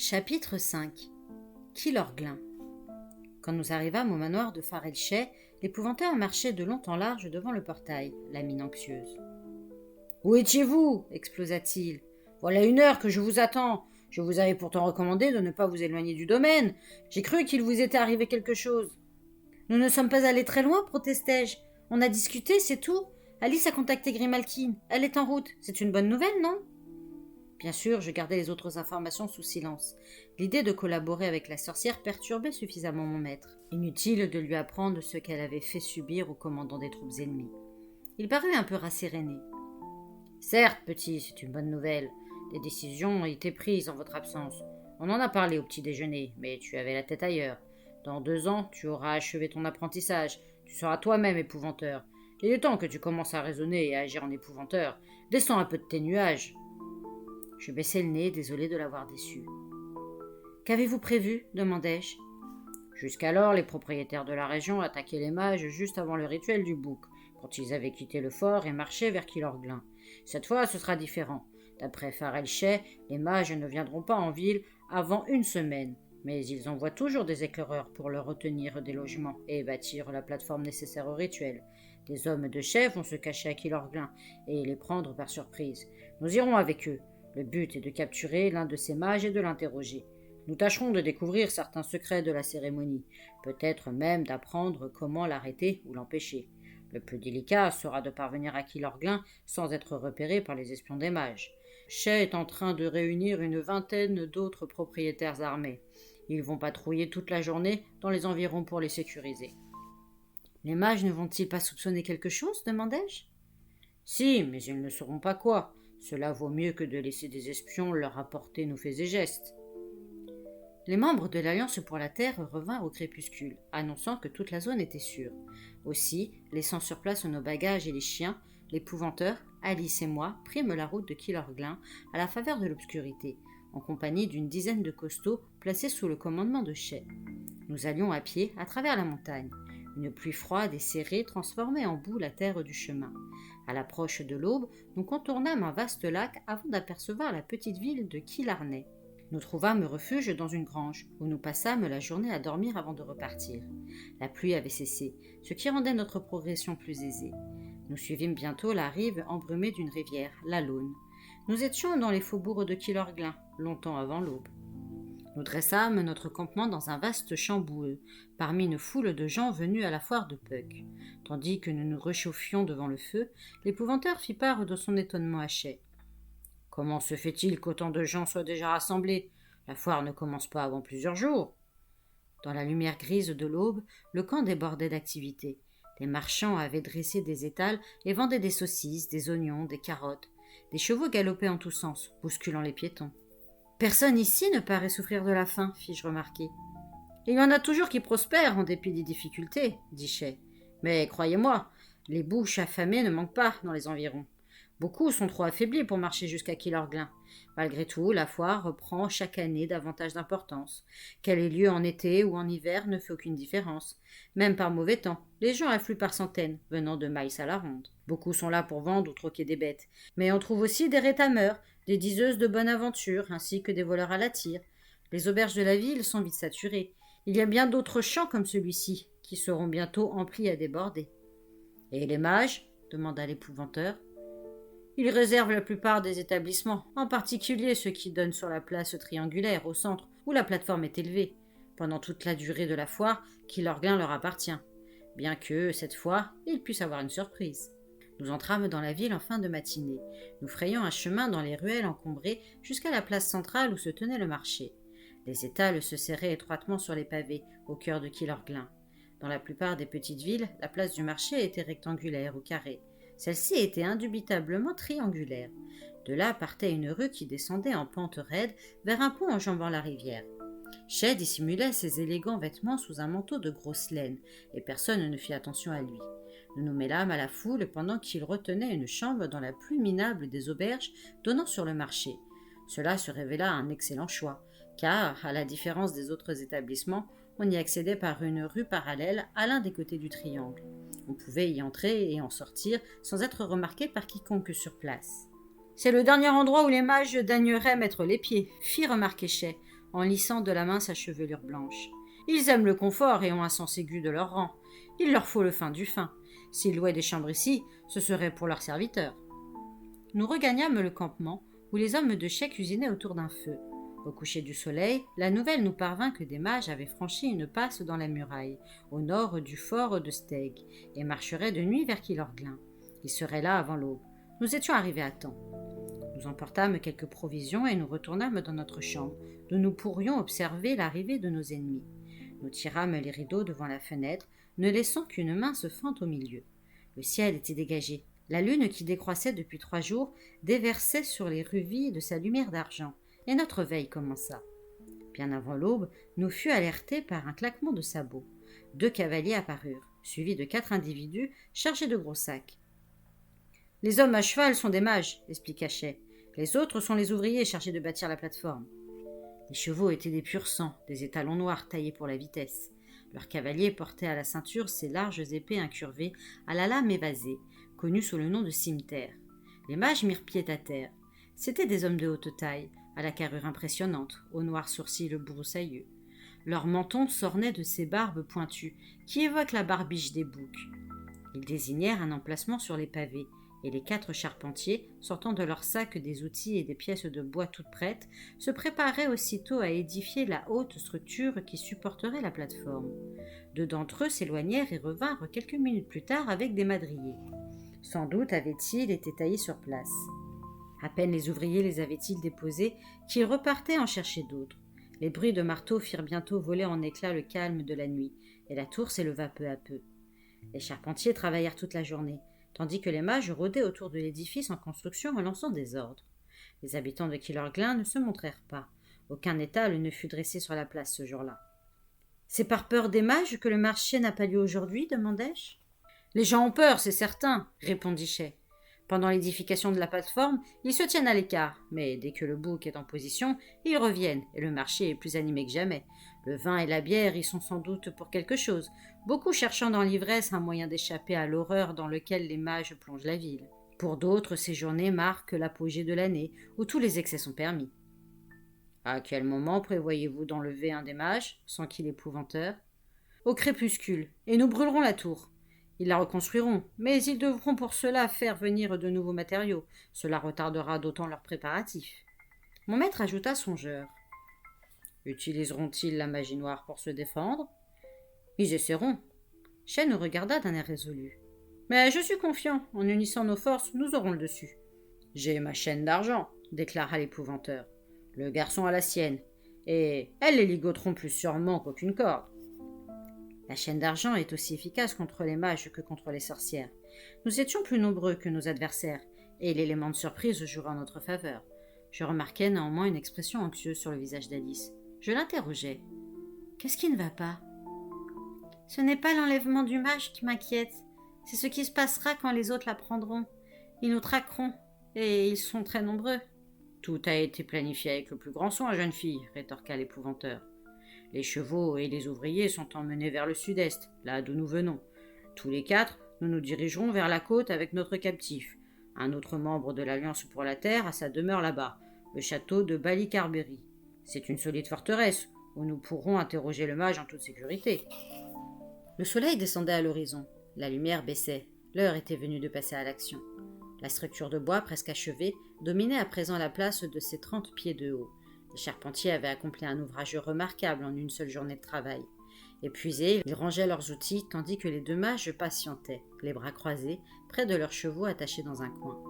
Chapitre 5. Kilorglin. Quand nous arrivâmes au manoir de Farelchet, l'épouvantail marchait de long en large devant le portail, la mine anxieuse. « Où étiez-vous » explosa-t-il. « Voilà 1 heure que je vous attends. Je vous avais pourtant recommandé de ne pas vous éloigner du domaine. J'ai cru qu'il vous était arrivé quelque chose. »« Nous ne sommes pas allés très loin, protestai-je. On a discuté, c'est tout. Alice a contacté Grimalkin. Elle est en route. C'est une bonne nouvelle, non ?» Bien sûr, je gardais les autres informations sous silence. L'idée de collaborer avec la sorcière perturbait suffisamment mon maître. Inutile de lui apprendre ce qu'elle avait fait subir au commandant des troupes ennemies. Il parut un peu rasséréné. « Certes, petit, c'est une bonne nouvelle. Des décisions ont été prises en votre absence. On en a parlé au petit déjeuner, mais tu avais la tête ailleurs. Dans 2 ans, tu auras achevé ton apprentissage. Tu seras toi-même épouvanteur. Il est temps que tu commences à raisonner et à agir en épouvanteur. Descends un peu de tes nuages. » Je baissai le nez, désolé de l'avoir déçu. « Qu'avez-vous prévu » demandai-je. Jusqu'alors, les propriétaires de la région attaquaient les mages juste avant le rituel du bouc, quand ils avaient quitté le fort et marché vers Kilorglin. Cette fois, ce sera différent. D'après Farelchet, les mages ne viendront pas en ville avant 1 semaine, mais ils envoient toujours des éclaireurs pour leur retenir des logements et bâtir la plateforme nécessaire au rituel. Des hommes de chef vont se cacher à Kilorglin et les prendre par surprise. Nous irons avec eux. Le but est de capturer l'un de ces mages et de l'interroger. Nous tâcherons de découvrir certains secrets de la cérémonie, peut-être même d'apprendre comment l'arrêter ou l'empêcher. Le plus délicat sera de parvenir à Kilorglin sans être repéré par les espions des mages. Chet est en train de réunir une 20aine d'autres propriétaires armés. Ils vont patrouiller toute la journée dans les environs pour les sécuriser. « Les mages ne vont-ils pas soupçonner quelque chose » demandai-je. « Si, mais ils ne sauront pas quoi. Cela vaut mieux que de laisser des espions leur apporter nos faits et gestes. » Les membres de l'Alliance pour la Terre revinrent au crépuscule, annonçant que toute la zone était sûre. Aussi, laissant sur place nos bagages et les chiens, l'épouvanteur, Alice et moi prîmes la route de Kilorglin à la faveur de l'obscurité, en compagnie d'une dizaine de costauds placés sous le commandement de Chet. Nous allions à pied à travers la montagne. Une pluie froide et serrée transformait en boue la terre du chemin. À l'approche de l'aube, nous contournâmes un vaste lac avant d'apercevoir la petite ville de Killarney. Nous trouvâmes refuge dans une grange, où nous passâmes la journée à dormir avant de repartir. La pluie avait cessé, ce qui rendait notre progression plus aisée. Nous suivîmes bientôt la rive embrumée d'une rivière, la Laune. Nous étions dans les faubourgs de Kilorglin, longtemps avant l'aube. Nous dressâmes notre campement dans un vaste champ boueux, parmi une foule de gens venus à la foire de Puck. Tandis que nous nous réchauffions devant le feu, l'épouvanteur fit part de son étonnement à Chet. « Comment se fait-il qu'autant de gens soient déjà rassemblés ? La foire ne commence pas avant plusieurs jours. » Dans la lumière grise de l'aube, le camp débordait d'activité. Les marchands avaient dressé des étals et vendaient des saucisses, des oignons, des carottes. Des chevaux galopaient en tous sens, bousculant les piétons. « Personne ici ne paraît souffrir de la faim, fis-je remarquer. »« Il y en a toujours qui prospèrent en dépit des difficultés, » dit Chet. « Mais croyez-moi, les bouches affamées ne manquent pas dans les environs. Beaucoup sont trop affaiblis pour marcher jusqu'à Kilorglin. Malgré tout, la foire reprend chaque année davantage d'importance. Qu'elle ait lieu en été ou en hiver ne fait aucune différence. Même par mauvais temps, les gens affluent par centaines, venant de Miles à la ronde. Beaucoup sont là pour vendre ou troquer des bêtes. Mais on trouve aussi des rétameurs, des diseuses de bonne aventure, ainsi que des voleurs à la tire. Les auberges de la ville sont vite saturées. Il y a bien d'autres champs comme celui-ci, qui seront bientôt emplis à déborder. « Et les mages » demanda l'épouvanteur. Ils réservent la plupart des établissements, en particulier ceux qui donnent sur la place triangulaire au centre où la plateforme est élevée. Pendant toute la durée de la foire, Kilorglin leur appartient, bien que, cette fois, ils puissent avoir une surprise. Nous entrâmes dans la ville en fin de matinée. Nous frayons un chemin dans les ruelles encombrées jusqu'à la place centrale où se tenait le marché. Les étals se serraient étroitement sur les pavés, au cœur de Kilorglin. Dans la plupart des petites villes, la place du marché était rectangulaire ou carrée. Celle-ci était indubitablement triangulaire. De là partait une rue qui descendait en pente raide vers un pont enjambant la rivière. Chet dissimulait ses élégants vêtements sous un manteau de grosse laine, et personne ne fit attention à lui. Nous nous mêlâmes à la foule pendant qu'il retenait une chambre dans la plus minable des auberges donnant sur le marché. Cela se révéla un excellent choix, car, à la différence des autres établissements, on y accédait par une rue parallèle à l'un des côtés du triangle. On pouvait y entrer et en sortir sans être remarqué par quiconque sur place. « C'est le dernier endroit où les mages daigneraient mettre les pieds » fit remarquer Chet, en lissant de la main sa chevelure blanche. Ils aiment le confort et ont un sens aigu de leur rang. Il leur faut le fin du fin. S'ils louaient des chambres ici, ce serait pour leurs serviteurs. Nous regagnâmes le campement, où les hommes de chais cuisinaient autour d'un feu. Au coucher du soleil, la nouvelle nous parvint que des mages avaient franchi une passe dans la muraille, au nord du fort de Steg, et marcheraient de nuit vers Kilorglin. Ils seraient là avant l'aube. Nous étions arrivés à temps. Nous emportâmes quelques provisions et nous retournâmes dans notre chambre, d'où nous pourrions observer l'arrivée de nos ennemis. Nous tirâmes les rideaux devant la fenêtre, ne laissant qu'une mince fente au milieu. Le ciel était dégagé. La lune, qui décroissait depuis 3 jours, déversait sur les rues de sa lumière d'argent, et notre veille commença. Bien avant l'aube, nous fûmes alertés par un claquement de sabots. 2 cavaliers apparurent, suivis de 4 individus chargés de gros sacs. « Les hommes à cheval sont des mages, » expliqua Chay. « Les autres sont les ouvriers chargés de bâtir la plateforme. » Les chevaux étaient des purs sangs, des étalons noirs taillés pour la vitesse. Leurs cavaliers portaient à la ceinture ces larges épées incurvées à la lame évasée, connues sous le nom de cimeterres. Les mages mirent pied à terre. C'étaient des hommes de haute taille, à la carrure impressionnante, aux noirs sourcils broussailleux. Leurs mentons s'ornaient de ces barbes pointues, qui évoquent la barbiche des boucs. Ils désignèrent un emplacement sur les pavés, et les 4 charpentiers, sortant de leurs sacs des outils et des pièces de bois toutes prêtes, se préparaient aussitôt à édifier la haute structure qui supporterait la plateforme. 2 d'entre eux s'éloignèrent et revinrent quelques minutes plus tard avec des madriers. Sans doute avaient-ils été taillés sur place. À peine les ouvriers les avaient-ils déposés qu'ils repartaient en chercher d'autres. Les bruits de marteaux firent bientôt voler en éclats le calme de la nuit, et la tour s'éleva peu à peu. Les charpentiers travaillèrent toute la journée, tandis que les mages rôdaient autour de l'édifice en construction en lançant des ordres. Les habitants de Kilorglin ne se montrèrent pas. Aucun étal ne fut dressé sur la place ce jour-là. « C'est par peur des mages que le marché n'a pas lieu aujourd'hui ?» demandai-je. « Les gens ont peur, c'est certain, » répondit Chay. « Pendant l'édification de la plateforme, ils se tiennent à l'écart, mais dès que le bouc est en position, ils reviennent, et le marché est plus animé que jamais. Le vin et la bière y sont sans doute pour quelque chose, beaucoup cherchant dans l'ivresse un moyen d'échapper à l'horreur dans lequel les mages plongent la ville. Pour d'autres, ces journées marquent l'apogée de l'année, où tous les excès sont permis. »« À quel moment prévoyez-vous d'enlever un des mages, sans qu'il épouvanteur ? » ?»« Au crépuscule, et nous brûlerons la tour. Ils la reconstruiront, mais ils devront pour cela faire venir de nouveaux matériaux. Cela retardera d'autant leurs préparatifs. » Mon maître ajouta songeur. « Utiliseront-ils la magie noire pour se défendre ? » ?»« Ils essaieront. » Chay nous regarda d'un air résolu. « Mais je suis confiant. En unissant nos forces, nous aurons le dessus. »« J'ai ma chaîne d'argent, » déclara l'épouvanteur. « Le garçon a la sienne, et elles les ligoteront plus sûrement qu'aucune corde. » La chaîne d'argent est aussi efficace contre les mages que contre les sorcières. Nous étions plus nombreux que nos adversaires, et l'élément de surprise jouera en notre faveur. Je remarquai néanmoins une expression anxieuse sur le visage d'Alice. Je l'interrogeai. « Qu'est-ce qui ne va pas ?»« Ce n'est pas l'enlèvement du mage qui m'inquiète. C'est ce qui se passera quand les autres la prendront. Ils nous traqueront, et ils sont très nombreux. »« Tout a été planifié avec le plus grand soin, jeune fille, » rétorqua l'épouvanteur. « Les chevaux et les ouvriers sont emmenés vers le sud-est, là d'où nous venons. Tous les 4, nous nous dirigerons vers la côte avec notre captif. Un autre membre de l'Alliance pour la Terre a sa demeure là-bas, le château de Ballycarberry. C'est une solide forteresse, où nous pourrons interroger le mage en toute sécurité. » Le soleil descendait à l'horizon. La lumière baissait. L'heure était venue de passer à l'action. La structure de bois, presque achevée, dominait à présent la place de ses 30 pieds de haut. Les charpentiers avaient accompli un ouvrage remarquable en une seule journée de travail. Épuisés, ils rangeaient leurs outils, tandis que les 2 mages patientaient, les bras croisés, près de leurs chevaux attachés dans un coin.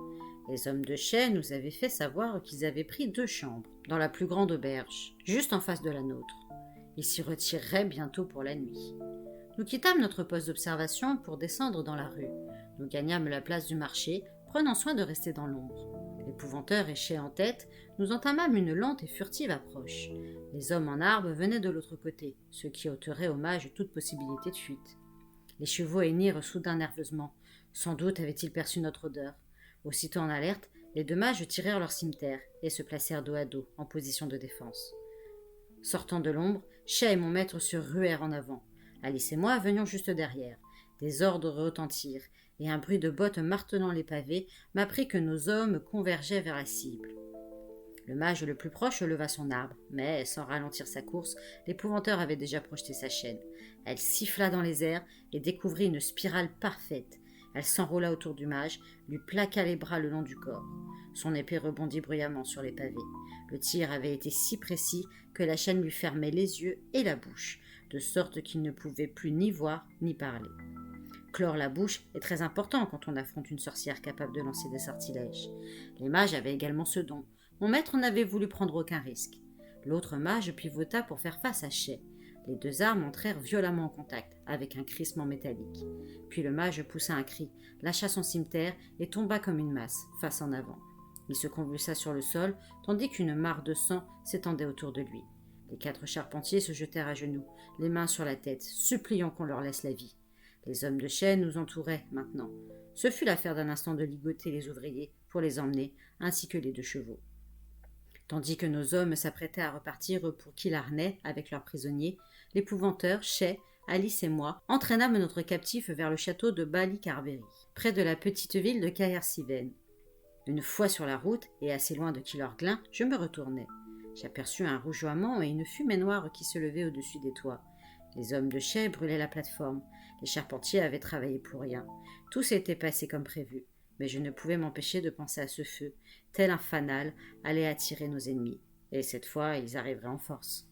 Les hommes de Chay nous avaient fait savoir qu'ils avaient pris 2 chambres, dans la plus grande auberge, juste en face de la nôtre. Ils s'y retireraient bientôt pour la nuit. Nous quittâmes notre poste d'observation pour descendre dans la rue. Nous gagnâmes la place du marché, prenant soin de rester dans l'ombre. L'épouvanteur et Chay en tête, nous entamâmes une lente et furtive approche. Les hommes en arbre venaient de l'autre côté, ce qui ôterait au mage toute possibilité de fuite. Les chevaux hennirent soudain nerveusement. Sans doute avaient-ils perçu notre odeur. Aussitôt en alerte, les 2 mages tirèrent leur cimeterre et se placèrent dos à dos, en position de défense. Sortant de l'ombre, Chay et mon maître se ruèrent en avant. Alice et moi venions juste derrière. Des ordres retentirent, et un bruit de bottes martelant les pavés m'apprit que nos hommes convergeaient vers la cible. Le mage le plus proche leva son arbre, mais sans ralentir sa course, l'épouvanteur avait déjà projeté sa chaîne. Elle siffla dans les airs et découvrit une spirale parfaite. Elle s'enroula autour du mage, lui plaqua les bras le long du corps. Son épée rebondit bruyamment sur les pavés. Le tir avait été si précis que la chaîne lui fermait les yeux et la bouche, de sorte qu'il ne pouvait plus ni voir ni parler. Clore la bouche est très important quand on affronte une sorcière capable de lancer des sortilèges. Les mages avaient également ce don. Mon maître n'avait voulu prendre aucun risque. L'autre mage pivota pour faire face à Shay. Les deux armes entrèrent violemment en contact, avec un crissement métallique. Puis le mage poussa un cri, lâcha son cimeterre et tomba comme une masse, face en avant. Il se convulsa sur le sol, tandis qu'une mare de sang s'étendait autour de lui. Les 4 charpentiers se jetèrent à genoux, les mains sur la tête, suppliant qu'on leur laisse la vie. Les hommes de Shay nous entouraient maintenant. Ce fut l'affaire d'un instant de ligoter les ouvriers pour les emmener, ainsi que les 2 chevaux. Tandis que nos hommes s'apprêtaient à repartir pour Killarney avec leurs prisonniers, l'épouvanteur, Shay, Alice et moi entraînâmes notre captif vers le château de Ballycarbery, près de la petite ville de Caersiven. Une fois sur la route et assez loin de Kilorglin, je me retournai. J'aperçus un rougeoiement et une fumée noire qui se levait au-dessus des toits. Les hommes de Shay brûlaient la plateforme. Les charpentiers avaient travaillé pour rien. Tout s'était passé comme prévu. Mais je ne pouvais m'empêcher de penser à ce feu, tel un fanal allait attirer nos ennemis. Et cette fois, ils arriveraient en force.